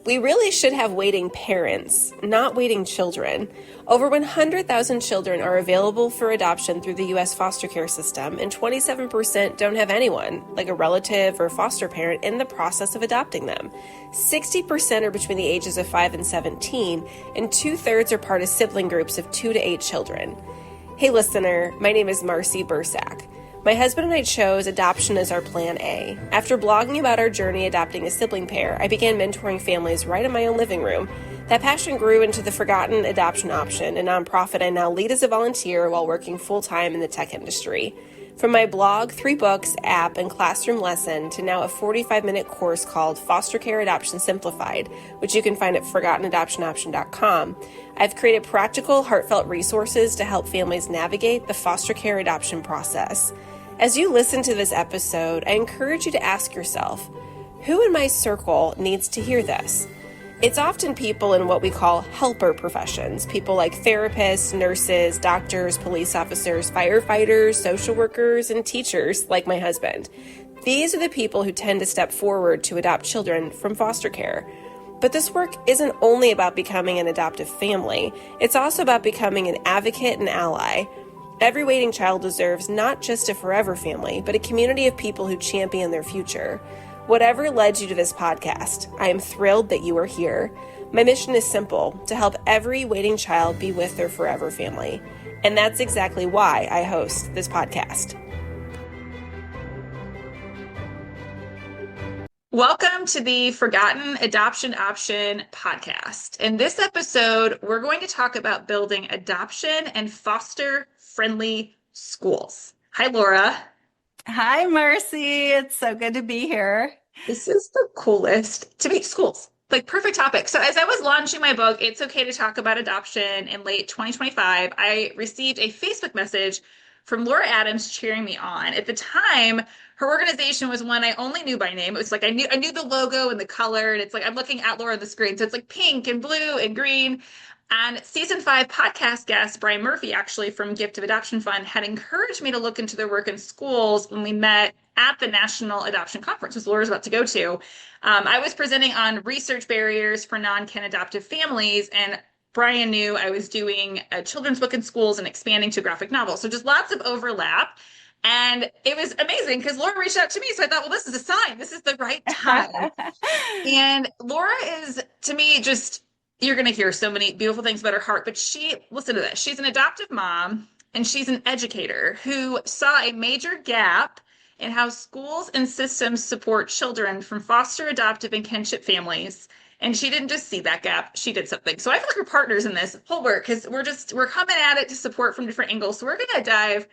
We really should have waiting parents, not waiting children. Over 100,000 children are available for adoption through the U.S. foster care system, and 27% don't have anyone, like a relative or foster parent, in the process of adopting them. 60% are between the ages of 5 and 17, and 2/3 are part of sibling groups of 2 to 8 children. Hey listener, my name is Marcy Bursack. My husband and I chose adoption as our plan A. After blogging about our journey adopting a sibling pair, I began mentoring families right in my own living room. That passion grew into the Forgotten Adoption Option, a nonprofit I now lead as a volunteer while working full-time in the tech industry. From my blog, 3 books, app, and classroom lesson to now a 45-minute course called Foster Care Adoption Simplified, which you can find at ForgottenAdoptionOption.com, I've created practical, heartfelt resources to help families navigate the foster care adoption process. As you listen to this episode, I encourage you to ask yourself, who in my circle needs to hear this? It's often people in what we call helper professions, people like therapists, nurses, doctors, police officers, firefighters, social workers, and teachers like my husband. These are the people who tend to step forward to adopt children from foster care. But this work isn't only about becoming an adoptive family, it's also about becoming an advocate and ally. Every waiting child deserves not just a forever family, but a community of people who champion their future. Whatever led you to this podcast, I am thrilled that you are here. My mission is simple, to help every waiting child be with their forever family. And that's exactly why I host this podcast. Welcome to the Forgotten Adoption Option podcast. In this episode, we're going to talk about building adoption and foster-friendly schools. Hi, Laura. Hi, Marcy. It's so good to be here. This is the coolest to meet schools. Like perfect topic. So as I was launching my book, It's Okay to Talk About Adoption in late 2025, I received a Facebook message from Laura Adams cheering me on. At the time, her organization was one I only knew by name. It was like I knew the logo and the color, and it's like I'm looking at Laura on the screen. So it's like pink and blue and green. And season 5 podcast guest Brian Murphy, actually from Gift of Adoption Fund, had encouraged me to look into their work in schools when we met at the National Adoption Conference, which Laura's about to go to. I was presenting on research barriers for non-kin adoptive families, and Brian knew I was doing a children's book in schools and expanding to graphic novels. So just lots of overlap. And it was amazing because Laura reached out to me. So I thought, well, this is a sign. This is the right time. And Laura is, to me, just, you're going to hear so many beautiful things about her heart. But listen to this. She's an adoptive mom and she's an educator who saw a major gap in how schools and systems support children from foster, adoptive, and kinship families. And she didn't just see that gap, she did something. So I feel like we're partners in this whole work because we're coming at it to support from different angles. So we're going to dive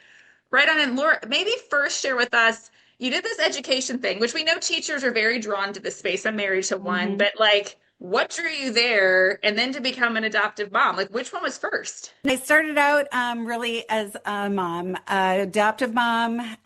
right on in. Laura, maybe first share with us, you did this education thing, which we know teachers are very drawn to this space. I'm married to one, but like, what drew you there and then to become an adoptive mom? Like, which one was first? I started out really as a mom, adoptive mom.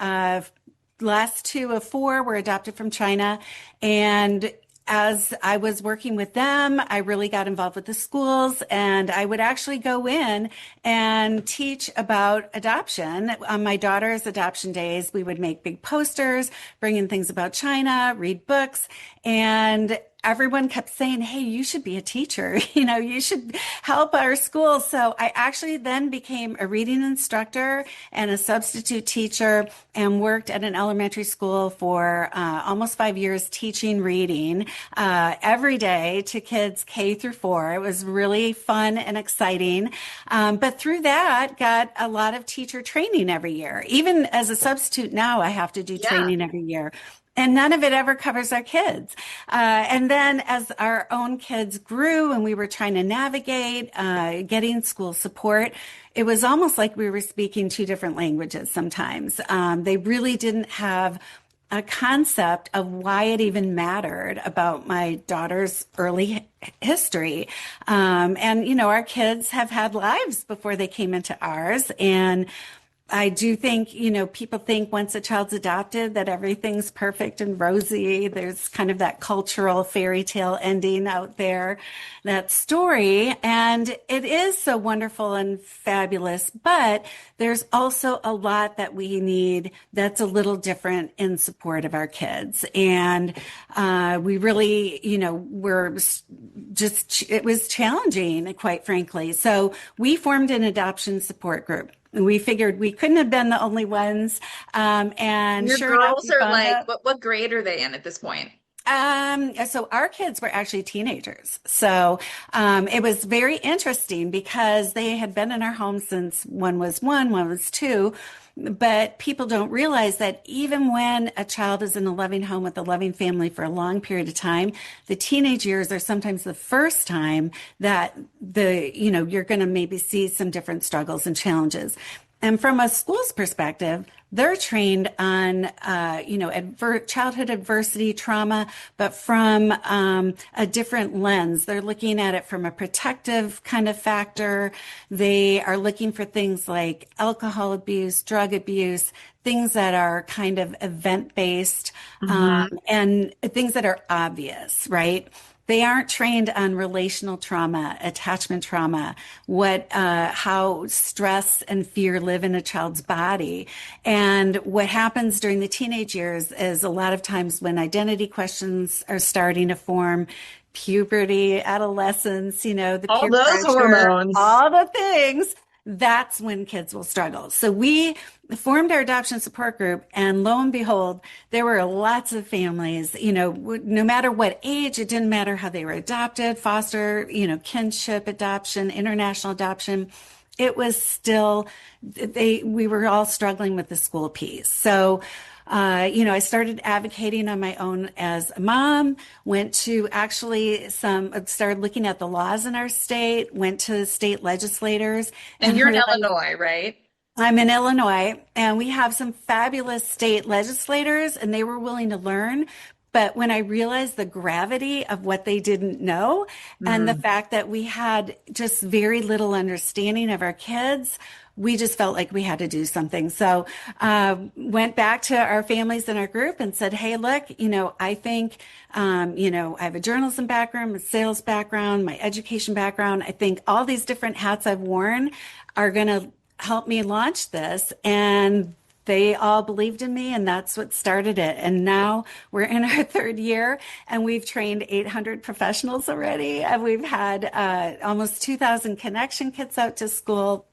Last 2 of 4 were adopted from China. And as I was working with them, I really got involved with the schools, and I would actually go in and teach about adoption. On my daughter's adoption days, we would make big posters, bring in things about China, read books, and everyone kept saying, hey, you should be a teacher. You should help our school. So I actually then became a reading instructor and a substitute teacher and worked at an elementary school for almost 5 years teaching reading every day to kids K through 4. It was really fun and exciting. But through that, got a lot of teacher training every year. Even as a substitute now, I have to do training every year. And none of it ever covers our kids. And then as our own kids grew and we were trying to navigate getting school support, it was almost like we were speaking 2 different languages sometimes. They really didn't have a concept of why it even mattered about my daughter's early history. And our kids have had lives before they came into ours. And I do think, people think once a child's adopted that everything's perfect and rosy. There's kind of that cultural fairy tale ending out there, that story. And it is so wonderful and fabulous, but there's also a lot that we need that's a little different in support of our kids. And we really, it was challenging, quite frankly. So we formed an adoption support group. We figured we couldn't have been the only ones. And Your sure enough, girls we are found like, out. what grade are they in at this point? So our kids were actually teenagers. So it was very interesting because they had been in our home since one was one was two. But people don't realize that even when a child is in a loving home with a loving family for a long period of time, the teenage years are sometimes the first time that you're going to maybe see some different struggles and challenges. And from a school's perspective, they're trained on, childhood adversity, trauma, but from a different lens. They're looking at it from a protective kind of factor. They are looking for things like alcohol abuse, drug abuse, things that are kind of event-based, and things that are obvious, right? They aren't trained on relational trauma, attachment trauma, how stress and fear live in a child's body. And what happens during the teenage years is a lot of times when identity questions are starting to form, puberty, adolescence, the All peer those pressure, hormones. all the things, that's when kids will struggle. So we formed our adoption support group, and lo and behold, there were lots of families, no matter what age, it didn't matter how they were adopted, foster, kinship adoption, international adoption. It was still, we were all struggling with the school piece. So, I started advocating on my own as a mom, went to started looking at the laws in our state, went to state legislators And and you're in realized Illinois, right? I'm in Illinois, and we have some fabulous state legislators, and they were willing to learn. But when I realized the gravity of what they didn't know and the Mm. fact that we had just very little understanding of our kids, we just felt like we had to do something. So, went back to our families in our group and said, hey, look, I think, I have a journalism background, a sales background, my education background. I think all these different hats I've worn are going to help me launch this. And they all believed in me, and that's what started it. And now we're in our third year, and we've trained 800 professionals already. And we've had almost 2,000 connection kits out to school.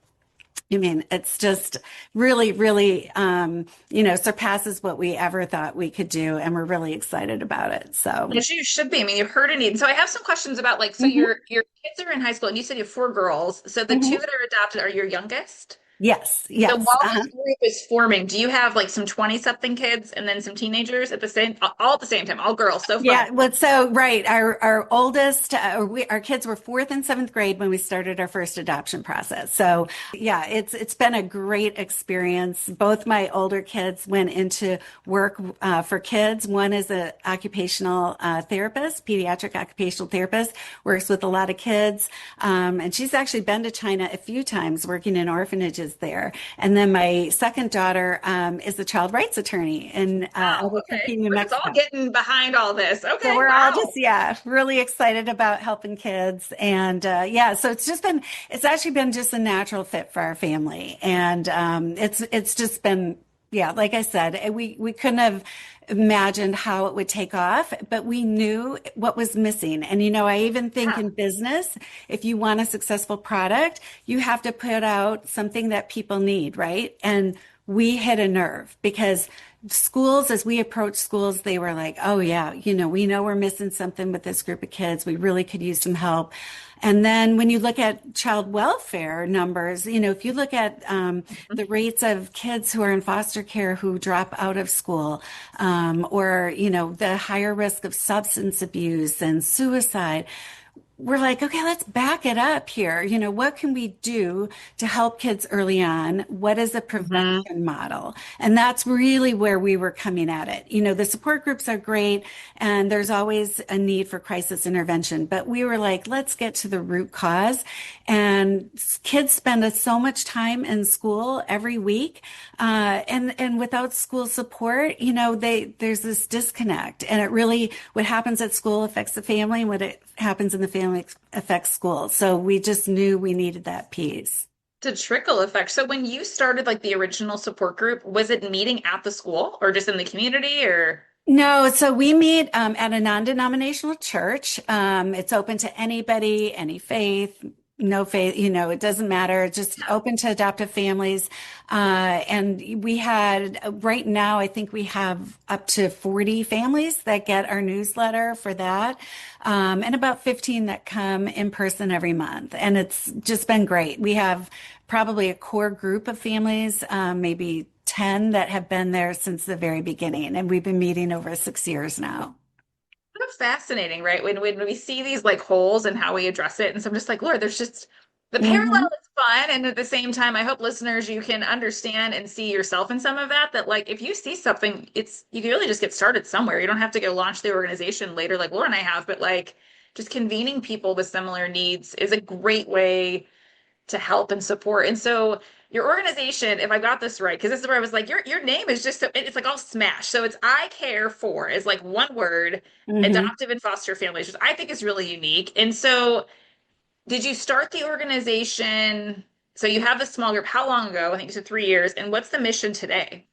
I mean, it's just really, really, surpasses what we ever thought we could do. And we're really excited about it. So, As you should be. I mean, you've heard a need. So I have some questions about so mhm, your kids are in high school, and you said you have four girls. So the two mhm. that are adopted are your youngest. Yes, So yes. while this group is forming, do you have some 20 something kids and then some teenagers at the same, all at the same time, all girls? So fun. Yeah, well, so right, our oldest, our kids were fourth and seventh grade when we started our first adoption process. So yeah, it's been a great experience. Both my older kids went into work for kids. One is an occupational therapist, pediatric occupational therapist, works with a lot of kids, and she's actually been to China a few times, working in orphanages there. And then my second daughter is a child rights attorney in Wow. Okay. Albuquerque, New We're just all Mexico. getting behind all this. So Okay. we're all just, Wow. yeah, really excited about helping kids. And so it's actually been just a natural fit for our family. And it's just been, yeah, like I said, we couldn't have imagined how it would take off, but we knew what was missing. And, I even think Yeah. in business, if you want a successful product, you have to put out something that people need, right? And we hit a nerve because schools, as we approached schools, they were like, oh yeah, we know we're missing something with this group of kids. We really could use some help. And then when you look at child welfare numbers, if you look at the rates of kids who are in foster care who drop out of school, or the higher risk of substance abuse and suicide, we're like, okay, let's back it up here. You know, what can we do to help kids early on? What is a Hmm. prevention model? And that's really where we were coming at it. You know, the support groups are great and there's always a need for crisis intervention, but we were like, let's get to the root cause. And kids spend so much time in school every week. And without school support, you know, there's this disconnect and it really, what happens at school affects the family and what it happens in the family affects school. So we just knew we needed that piece. To trickle effect. So when you started like the original support group, was it meeting at the school or just in the community or? No, so we meet at a non-denominational church. It's open to anybody, any faith, no faith, you know, it doesn't matter. It's just open to adoptive families. And we had, right now, I think we have up to 40 families that get our newsletter for that, and about 15 that come in person every month. And it's just been great. We have probably a core group of families, maybe 10 that have been there since the very beginning. And we've been meeting over 6 years now. Kind of fascinating, right? When we see these like holes and how we address it. And so I'm just like, Lord, there's just the parallel Mhm. is fun. And at the same time, I hope listeners, you can understand and see yourself in some of that, that like if you see something, it's you can really just get started somewhere. You don't have to go launch the organization later, like Laura and I have, but like just convening people with similar needs is a great way to help and support. And so your organization, if I got this right, because this is where I was like, your name is just so it's like all smashed. So it's I care for is like one word, Mhm. adoptive and foster families, which I think is really unique. And so did you start the organization? So you have this small group. How long ago? I think you said 3 years. And what's the mission today?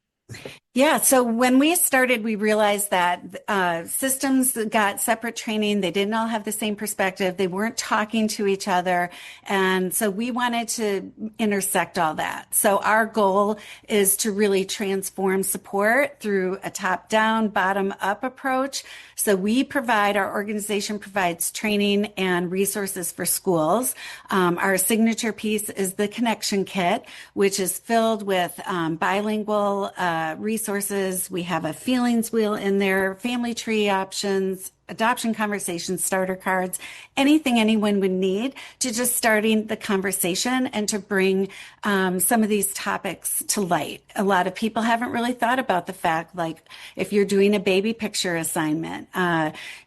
Yeah, so when we started, we realized that systems got separate training. They didn't all have the same perspective. They weren't talking to each other. And so we wanted to intersect all that. So our goal is to really transform support through a top-down, bottom-up approach. So we provide, our organization provides training and resources for schools. Our signature piece is the Connection Kit, which is filled with bilingual resources. We have a feelings wheel in there, family tree options, adoption conversations, starter cards, anything anyone would need to just starting the conversation and to bring some of these topics to light. A lot of people haven't really thought about the fact, like if you're doing a baby picture assignment,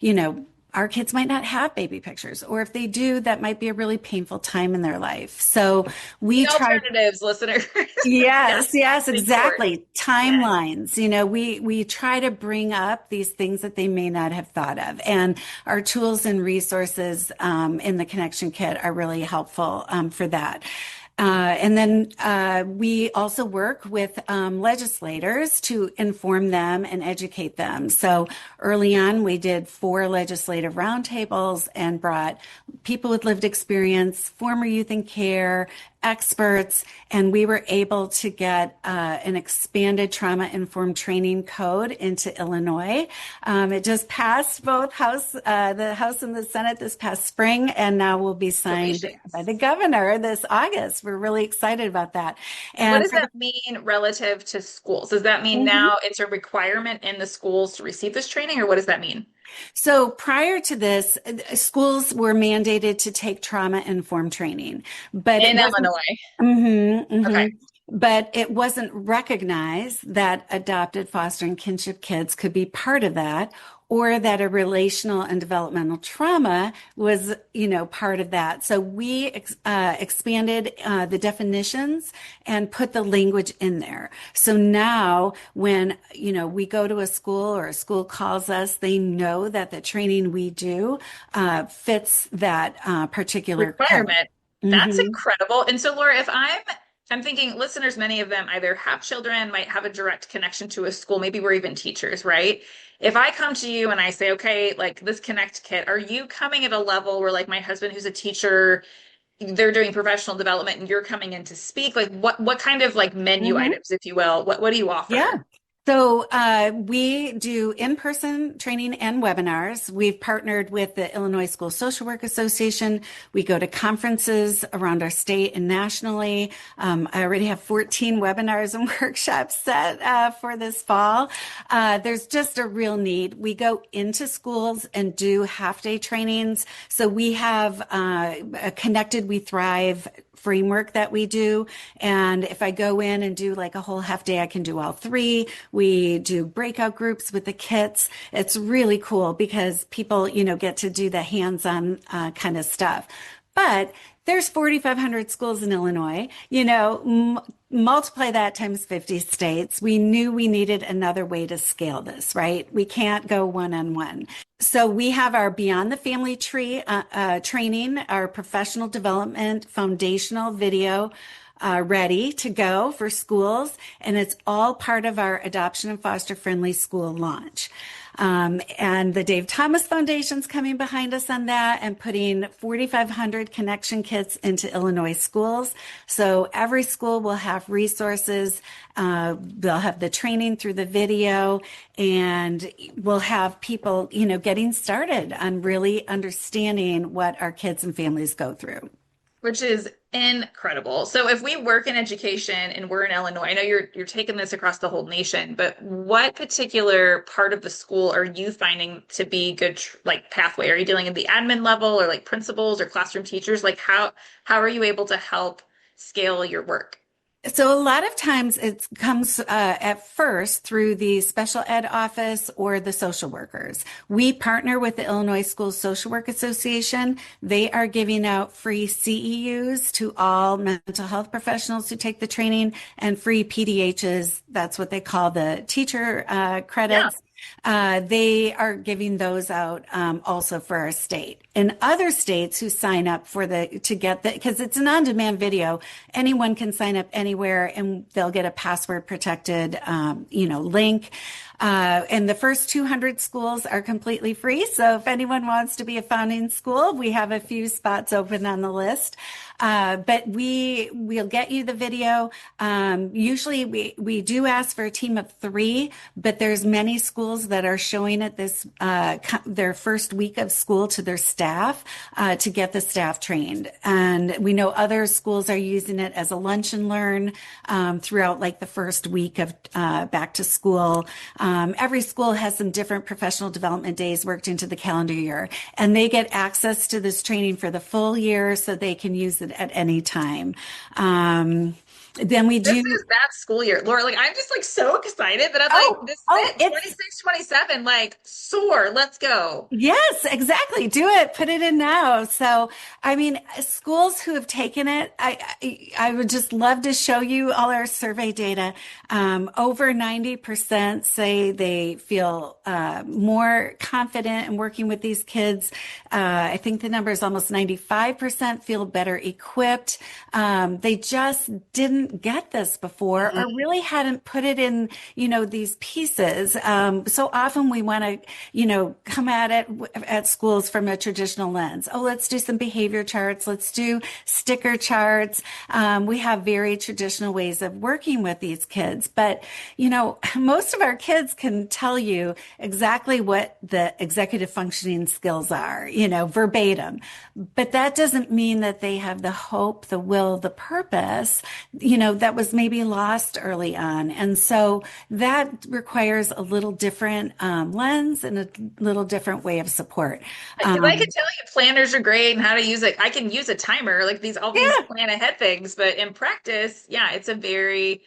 you know, our kids might not have baby pictures, or if they do, that might be a really painful time in their life. So we The try. alternatives, listeners. Yeah, Yes, yes, it's important. exactly. Yeah. Timelines. You know, we try to bring up these things that they may not have thought of. And our tools and resources in the Connection Kit are really helpful for that. And then we also work with legislators to inform them and educate them. So early on, we did 4 legislative roundtables and brought people with lived experience, former youth in care, experts, and we were able to get an expanded trauma-informed training code into Illinois. It just passed both the House and the Senate this past spring, and now will be signed by Congratulations. the governor this August. We're really excited about that. And what And does for the that mean relative to schools? Does that mean Mhm. now it's a requirement in the schools to receive this training, or what does that mean? So prior to this, schools were mandated to take trauma-informed training, but it In wasn't. Illinois. Okay. But it wasn't recognized that adopted foster and kinship kids could be part of that, or that a relational and developmental trauma was, you know, part of that. So we expanded the definitions and put the language in there. So now when, you know, we go to a school or a school calls us, they know that the training we do fits that particular code. Requirement. That's Mm-hmm. incredible. And so, Laura, if I'm thinking listeners, many of them either have children, might have a direct connection to a school, maybe we're even teachers, right? If I come to you and I say, okay, like this Connect Kit, are you coming at a level where like my husband who's a teacher, they're doing professional development and you're coming in to speak? Like what kind of like menu Mm-hmm. items, if you will, what do you Yeah. offer? So we do in-person training and webinars. We've partnered with the Illinois School Social Work Association. We go to conferences around our state and nationally. I already have 14 webinars and workshops set for this fall. There's just a real need. We go into schools and do half-day trainings. So we have a Connected We Thrive framework that we do. And if I go in and do like a whole half day, I can do all three. We do breakout groups with the kits. It's really cool because people, get to do the hands-on kind of stuff. But there's 4,500 schools in Illinois, multiply that times 50 states. We knew we needed another way to scale this, right? We can't go one-on-one. So we have our Beyond the Family Tree training, our professional development foundational video ready to go for schools. And it's all part of our adoption and foster friendly school launch. And the Dave Thomas Foundation's coming behind us on that and putting 4,500 connection kits into Illinois schools. So every school will have resources. They'll have the training through the video, and we'll have people, getting started on really understanding what our kids and families go through. Which is incredible. So if we work in education and we're in Illinois, I know you're taking this across the whole nation, but what particular part of the school are you finding to be good pathway? Are you dealing at the admin level or like principals or classroom teachers? Like how are you able to help scale your work? So a lot of times it comes at first through the special ed office or the social workers. We partner with the Illinois School Social Work Association. They are giving out free CEUs to all mental health professionals who take the training, and free PDHs. That's what they call the teacher credits. Yeah. They are giving those out also for our state. In other states who sign up because it's an on-demand video, anyone can sign up anywhere and they'll get a password protected, link. And the first 200 schools are completely free. So if anyone wants to be a founding school, we have a few spots open on the list. But we'll get you the video. Usually we do ask for a team of 3, but there's many schools that are showing it this, their first week of school to their staff, to get the staff trained. And we know other schools are using it as a lunch and learn, throughout like the first week of, back to school. Every school has some different professional development days worked into the calendar year, and they get access to this training for the full year so they can use it at any time. Then we do. This is that school year, Laura. Like I'm just like so excited that I'm this is it. 26, 27, like soar. Let's go. Yes, exactly. Do it. Put it in now. So, I mean, schools who have taken it, I would just love to show you all our survey data. Over 90% say they feel more confident in working with these kids. I think the number is almost 95% feel better equipped. They just didn't get this before, or really hadn't put it in, these pieces. So often we want to, come at it at schools from a traditional lens. Oh, let's do some behavior charts. Let's do sticker charts. We have very traditional ways of working with these kids, but, most of our kids can tell you exactly what the executive functioning skills are, verbatim, but that doesn't mean that they have the hope, the will, the purpose, that was maybe lost early on. And so that requires a little different lens and a little different way of support. I can tell you planners are great and how to use it. I can use a timer, like these plan ahead things, but in practice, it's a very,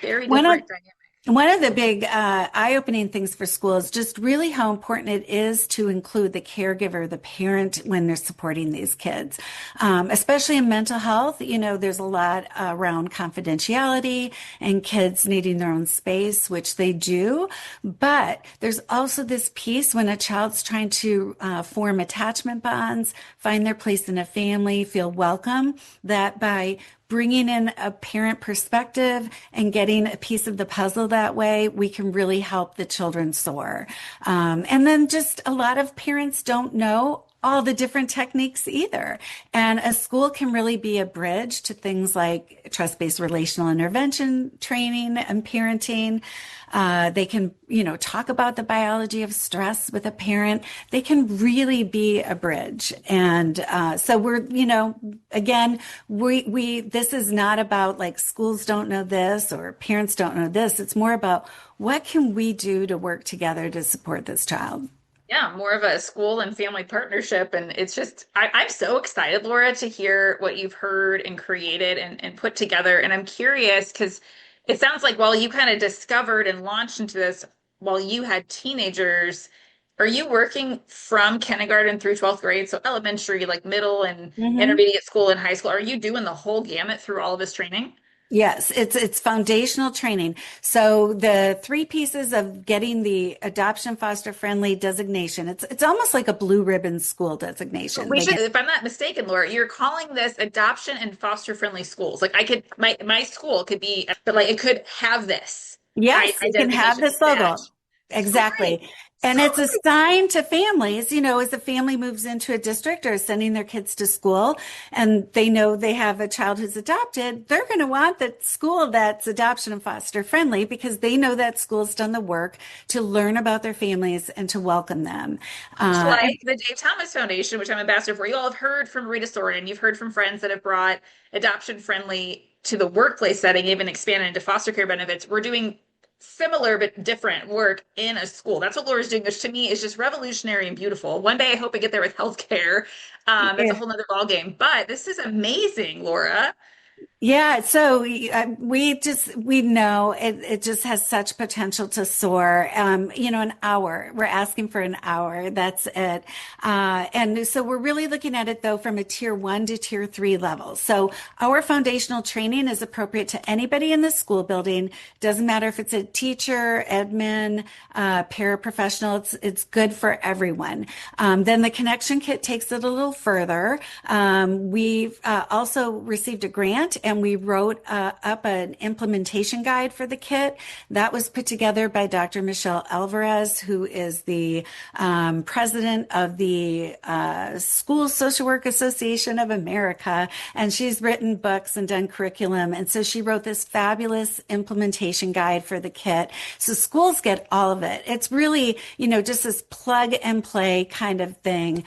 very different dynamic. One of the big eye-opening things for schools, just really how important it is to include the caregiver, the parent, when they're supporting these kids, especially in mental health. There's a lot around confidentiality and kids needing their own space, which they do. But there's also this piece when a child's trying to form attachment bonds, find their place in a family, feel welcome, that by bringing in a parent perspective and getting a piece of the puzzle that way, we can really help the children soar. And then just a lot of parents don't know all the different techniques either. And a school can really be a bridge to things like trust-based relational intervention training and parenting. They can, talk about the biology of stress with a parent. They can really be a bridge. And so we're, again, this is not about like schools don't know this or parents don't know this. It's more about what can we do to work together to support this child. Yeah, more of a school and family partnership. And it's just, I'm so excited, Laura, to hear what you've heard and created and put together. And I'm curious because it sounds like while you kind of discovered and launched into this while you had teenagers, are you working from kindergarten through 12th grade? So elementary, like middle and Mhm. intermediate school and high school. Are you doing the whole gamut through all of this training? Yes, it's foundational training. So the three pieces of getting the adoption foster friendly designation, it's almost like a blue ribbon school designation. We They should, get if I'm not mistaken, Laura, you're calling this adoption and foster friendly schools. Like I could, my school could be, but like it could have this Yes, you can have designation this badge. logo. So great. Exactly. And So it's great. assigned to families, as a family moves into a district or is sending their kids to school and they know they have a child who's adopted, they're going to want that school that's adoption and foster friendly because they know that school's done the work to learn about their families and to welcome them. Much And like the Dave Thomas Foundation, which I'm ambassador for. You all have heard from Rita Soren. You've heard from friends that have brought adoption friendly to the workplace setting, even expanded into foster care benefits. We're doing similar but different work in a school. That's what Laura's doing, which to me is just revolutionary and beautiful. One day I hope I get there with healthcare. That's a yeah. whole nother ballgame. But this is amazing, Laura. Yeah, so we know it just has such potential to soar. An hour. We're asking for an hour. That's it. And so we're really looking at it though from a tier 1 to tier 3 level. So our foundational training is appropriate to anybody in the school building. Doesn't matter if it's a teacher, admin, paraprofessional. It's good for everyone. Then the connection kit takes it a little further. We've also received a grant and we wrote up an implementation guide for the kit. That was put together by Dr. Michelle Alvarez, who is the president of the School Social Work Association of America. And she's written books and done curriculum. And so she wrote this fabulous implementation guide for the kit. So schools get all of it. It's really, just this plug and play kind of thing.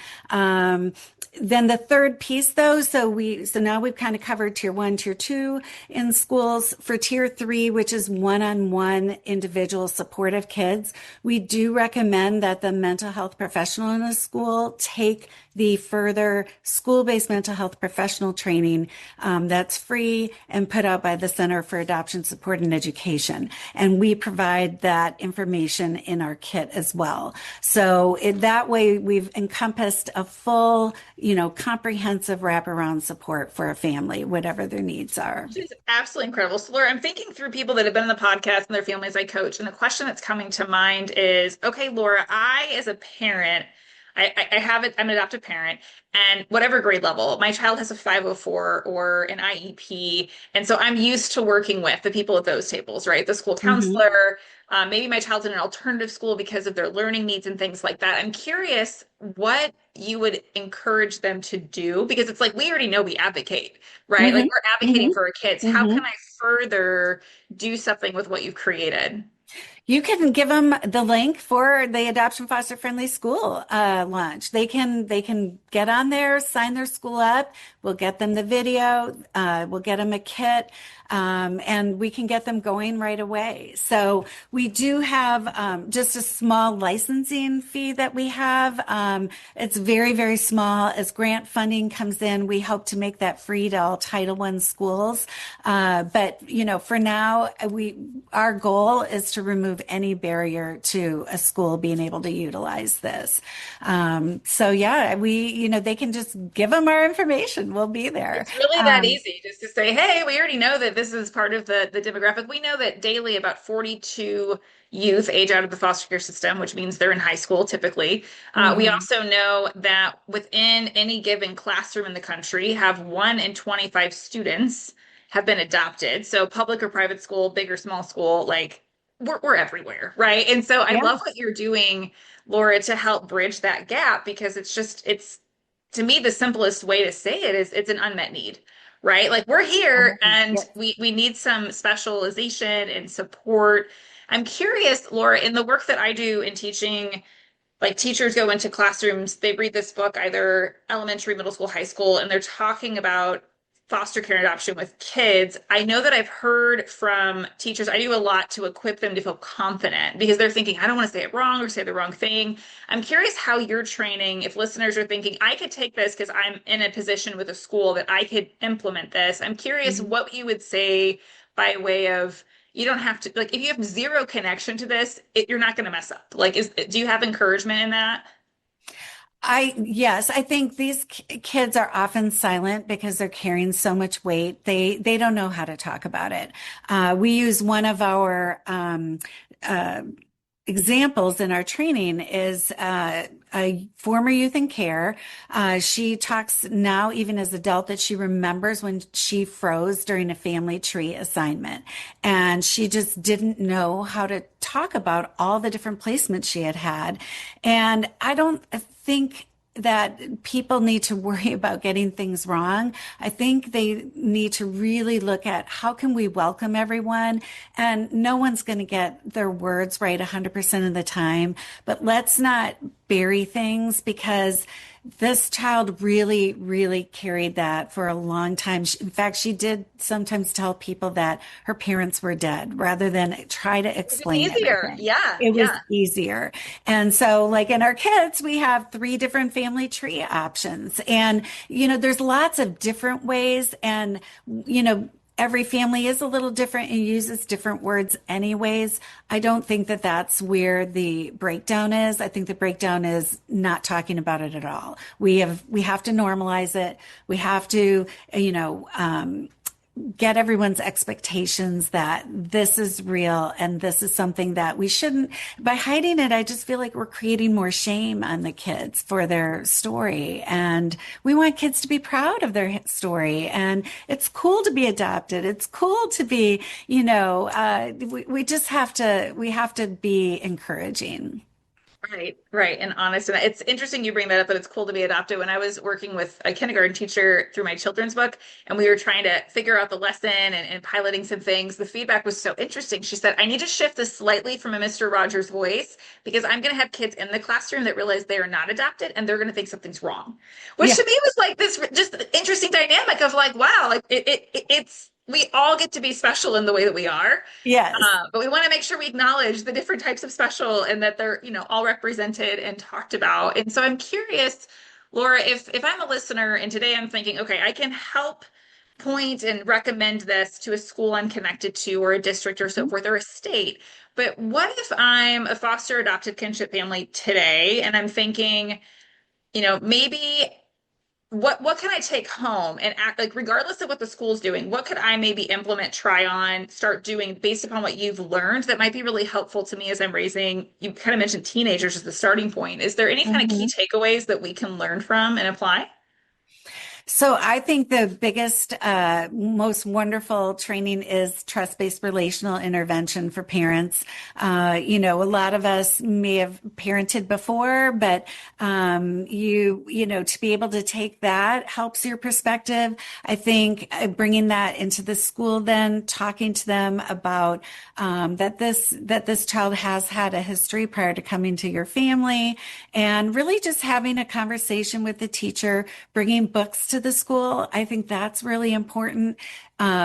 Then the third piece though, so now we've kind of covered tier 1, tier 2 in schools. For tier 3, which is one-on-one individual support of kids, we do recommend that the mental health professional in a school take the further school-based mental health professional training that's free and put out by the Center for Adoption Support and Education. And we provide that information in our kit as well. So that way we've encompassed a full, comprehensive wraparound support for a family, whatever their needs are. Which is absolutely incredible. So, Laura, I'm thinking through people that have been on the podcast and their families I coach. And the question that's coming to mind is, okay, Laura, I, as a parent, I have it, I'm an adoptive parent, and whatever grade level, my child has a 504 or an IEP. And so I'm used to working with the people at those tables, right? The school Mm-hmm. counselor, maybe my child's in an alternative school because of their learning needs and things like that. I'm curious what you would encourage them to do because it's like we already know we advocate, right? Like we're advocating Mm-hmm. for our kids. How Mm-hmm. can I further do something with what you've created? You can give them the link for the adoption foster friendly school launch. They can get on there, sign their school up. We'll get them the video. We'll get them a kit. And we can get them going right away. So we do have just a small licensing fee that we have. It's very, very small. As grant funding comes in, we hope to make that free to all Title I schools. But for now, our goal is to remove any barrier to a school being able to utilize this. So yeah, they can just give them our information. We'll be there. It's really that easy just to say, hey, we already know that this is part of the demographic. We know that daily about 42 youth age out of the foster care system, which means they're in high school typically. We Mhm. also know that within any given classroom in the country, have 1 in 25 students have been adopted. So public or private school, big or small school, like we're everywhere, right? And so I Yeah. love what you're doing, Laura, to help bridge that gap because it's to me, the simplest way to say it is it's an unmet need, right? Like we're here and Yes. we need some specialization and support. I'm curious, Laura, in the work that I do in teaching, like teachers go into classrooms, they read this book, either elementary, middle school, high school, and they're talking about foster care and adoption with kids. I know that I've heard from teachers, I do a lot to equip them to feel confident because they're thinking, I don't want to say it wrong or say the wrong thing. I'm curious how you're training, if listeners are thinking, I could take this because I'm in a position with a school that I could implement this. I'm curious Mhm. what you would say by way of, you don't have to, like, if you have zero connection to this, you're not going to mess up. Like, do you have encouragement in that? Yes, I think these kids are often silent because they're carrying so much weight. They don't know how to talk about it. We use one of our uh, examples in our training is a former youth in care. She talks now, even as adult, that she remembers when she froze during a family tree assignment, and she just didn't know how to talk about all the different placements she had had. And I don't think that people need to worry about getting things wrong. I think they need to really look at how can we welcome everyone, and no one's going to get their words right 100% of the time, but let's not bury things because this child really, really carried that for a long time. In fact, she did sometimes tell people that her parents were dead rather than try to It's just explain easier. everything. Yeah, It was yeah. easier. And so, like in our kids, we have three different family tree options. And, there's lots of different ways. And, every family is a little different and uses different words anyways. I don't think that that's where the breakdown is. I think the breakdown is not talking about it at all. We have to normalize it. We have to, get everyone's expectations that this is real and this is something that we shouldn't, by hiding it, I just feel like we're creating more shame on the kids for their story. And we want kids to be proud of their story. And it's cool to be adopted. It's cool to be, we just we have to be encouraging. Right, right, and honest. And it's interesting you bring that up that it's cool to be adopted. When I was working with a kindergarten teacher through my children's book, and we were trying to figure out the lesson and piloting some things, the feedback was so interesting. She said, I need to shift this slightly from a Mr. Rogers voice because I'm going to have kids in the classroom that realize they are not adopted and they're going to think something's wrong. Which Yeah. to me was like this just interesting dynamic of like, wow, like it's we all get to be special in the way that we are. Yes. But we want to make sure we acknowledge the different types of special and that they're, all represented and talked about. And so I'm curious, Laura, if I'm a listener and today I'm thinking, okay, I can help point and recommend this to a school I'm connected to or a district or so forth or a state. But what if I'm a foster adopted kinship family today and I'm thinking, maybe what can I take home and act like regardless of what the school's doing, what could I maybe implement, try on, start doing based upon what you've learned that might be really helpful to me as I'm raising, you kind of mentioned teenagers as the starting point. Is there any kind of key Mhm. takeaways that we can learn from and apply? So I think the biggest, most wonderful training is trust-based relational intervention for parents. A lot of us may have parented before, but to be able to take that helps your perspective. I think bringing that into the school, then talking to them about that this child has had a history prior to coming to your family, and really just having a conversation with the teacher, bringing books to the school. I think that's really important.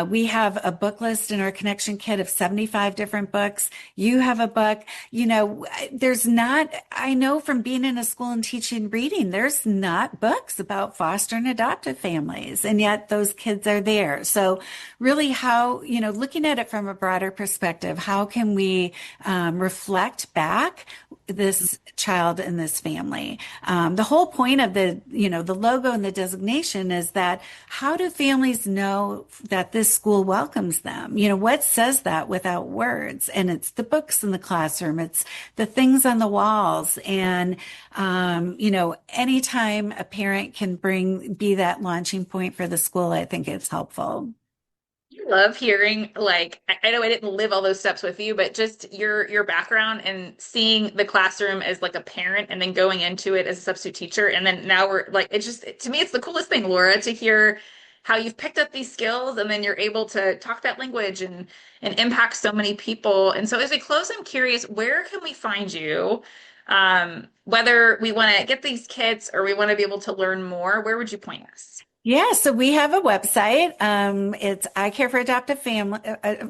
We have a book list in our connection kit of 75 different books. You have a book. I know from being in a school and teaching reading, there's not books about foster and adoptive families, and yet those kids are there. So really looking at it from a broader perspective, how can we reflect back this child and this family? The whole point of the logo and the designation is that how do families know that this school welcomes them? What says that without words? And it's the books in the classroom, it's the things on the walls. And, anytime a parent can be that launching point for the school, I think it's helpful. love hearing, like, I know I didn't live all those steps with you, but just your background and seeing the classroom as like a parent and then going into it as a substitute teacher. And then now we're like, it's just, to me, it's the coolest thing, Laura, to hear how you've picked up these skills and then you're able to talk that language and impact so many people. And so as we close, I'm curious, where can we find you? Whether we want to get these kits or we want to be able to learn more, where would you point us? Yeah, so we have a website. It's I Care for Adoptive Family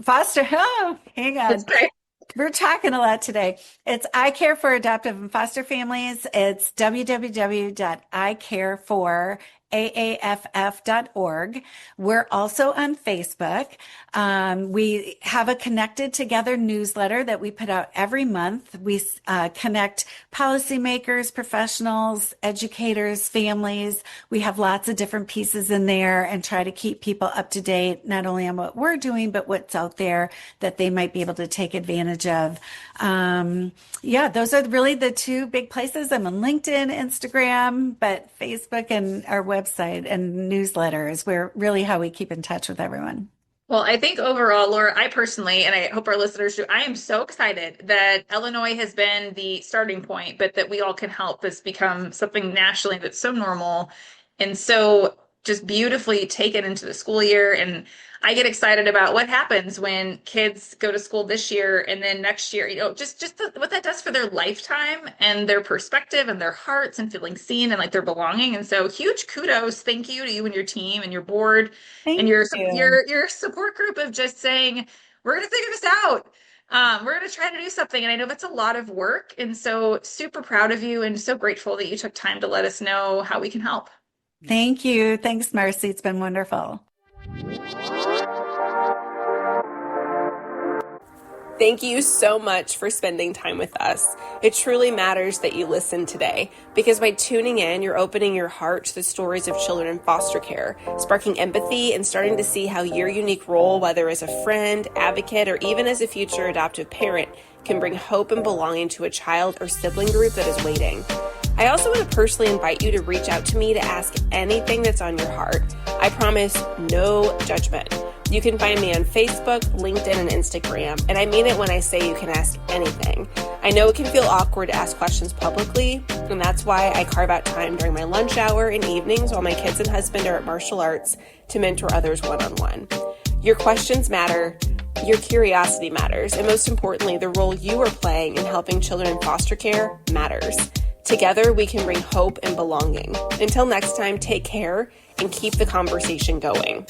Foster. Oh, hang on. That's great. We're talking a lot today. It's I Care for Adoptive and Foster Families. It's www.icareforaff.org. We're also on Facebook. We have a Connected Together newsletter that we put out every month. We connect policymakers, professionals, educators, families. We have lots of different pieces in there and try to keep people up to date, not only on what we're doing, but what's out there that they might be able to take advantage of. Yeah, those are really the two big places. I'm on LinkedIn, Instagram, but Facebook and our website and newsletter is where really how we keep in touch with everyone. Well, I think overall, Laura, I personally, and I hope our listeners do, I am so excited that Illinois has been the starting point, but that we all can help this become something nationally that's so normal and so just beautifully taken into the school year. And I get excited about what happens when kids go to school this year and then next year, what that does for their lifetime and their perspective and their hearts and feeling seen and like their belonging. And so huge kudos. Thank you to you and your team and your board and your support group of just saying, we're going to figure this out. We're going to try to do something. And I know that's a lot of work. And so super proud of you and so grateful that you took time to let us know how we can help. Thank you. Thanks, Marcy. It's been wonderful. Thank you so much for spending time with us. It truly matters that you listen today, because by tuning in, you're opening your heart to the stories of children in foster care, sparking empathy and starting to see how your unique role, whether as a friend, advocate, or even as a future adoptive parent, can bring hope and belonging to a child or sibling group that is waiting. I also want to personally invite you to reach out to me to ask anything that's on your heart. I promise no judgment. You can find me on Facebook, LinkedIn, and Instagram, and I mean it when I say you can ask anything. I know it can feel awkward to ask questions publicly, and that's why I carve out time during my lunch hour and evenings while my kids and husband are at martial arts to mentor others one-on-one. Your questions matter, your curiosity matters, and most importantly, the role you are playing in helping children in foster care matters. Together, we can bring hope and belonging. Until next time, take care and keep the conversation going.